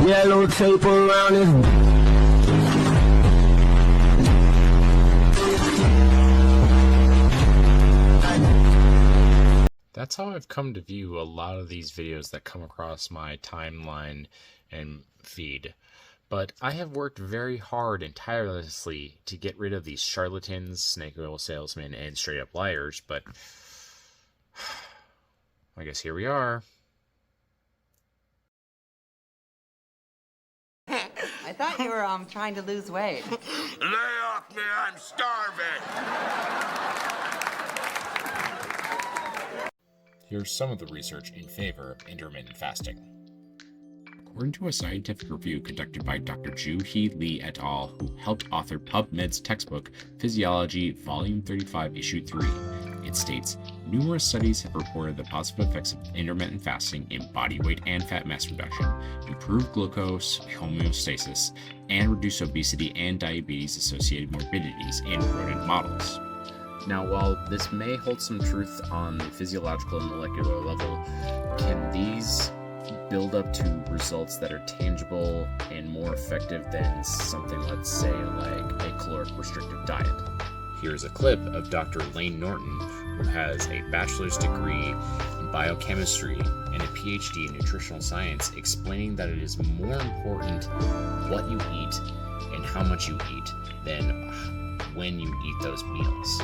Yellow tape around his. That's how I've come to view a lot of these videos that come across my timeline and feed. But I have worked very hard and tirelessly to get rid of these charlatans, snake oil salesmen, and straight up liars, but I guess here we are. I thought you were trying to lose weight. Lay off me, I'm starving! Here's some of the research in favor of intermittent fasting. According to a scientific review conducted by Dr. Joo-Hee Lee et al., who helped author PubMed's textbook Physiology, Volume 35, Issue 3, it states, numerous studies have reported the positive effects of intermittent fasting in body weight and fat mass reduction, improved glucose homeostasis, and reduced obesity and diabetes-associated morbidities in rodent models. Now, while this may hold some truth on the physiological and molecular level, can these build up to results that are tangible and more effective than something, let's say, like a caloric restrictive diet? Here's a clip of Dr. Layne Norton, who has a bachelor's degree in biochemistry and a PhD in nutritional science, explaining that it is more important what you eat and how much you eat than when you eat those meals.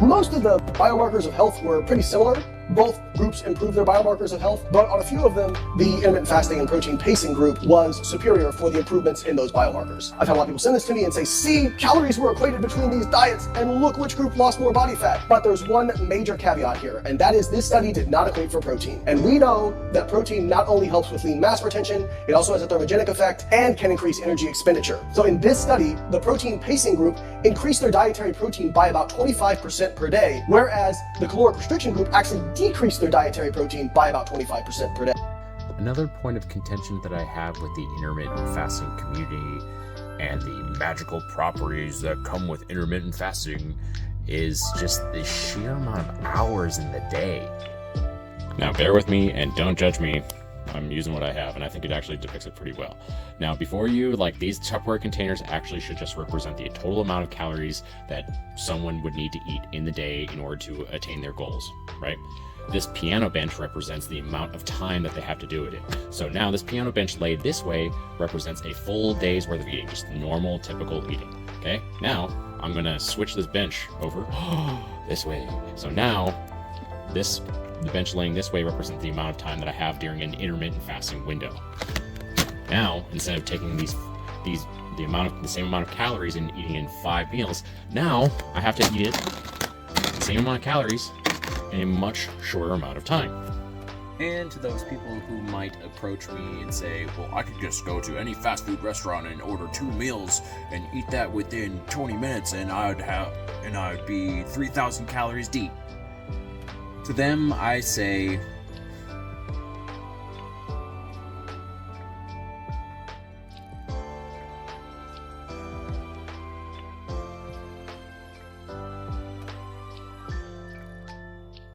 Most of the biomarkers of health were pretty similar. Both groups improved their biomarkers of health, but on a few of them, the intermittent fasting and protein pacing group was superior for the improvements in those biomarkers. I've had a lot of people send this to me and say, see, calories were equated between these diets, and look which group lost more body fat. But there's one major caveat here, and that is this study did not equate for protein. And we know that protein not only helps with lean mass retention, it also has a thermogenic effect and can increase energy expenditure. So in this study, the protein pacing group increased their dietary protein by about 25% per day, whereas the caloric restriction group actually decreased their dietary protein by about 25% per day. Another point of contention that I have with the intermittent fasting community and the magical properties that come with intermittent fasting is just the sheer amount of hours in the day. Now bear with me and don't judge me. I'm using what I have, and I think it actually depicts it pretty well. Now, before you, these Tupperware containers actually should just represent the total amount of calories that someone would need to eat in the day in order to attain their goals, right? This piano bench represents the amount of time that they have to do it in. So now this piano bench laid this way represents a full day's worth of eating, just normal, typical eating, okay? Now, I'm gonna switch this bench over this way. So now, the bench laying this way represents the amount of time that I have during an intermittent fasting window. Now, instead of taking the same amount of calories and eating in 5 meals, now I have to eat it the same amount of calories in a much shorter amount of time. And to those people who might approach me and say, well, I could just go to any fast food restaurant and order 2 meals and eat that within 20 minutes and I'd be 3,000 calories deep. To them, I say,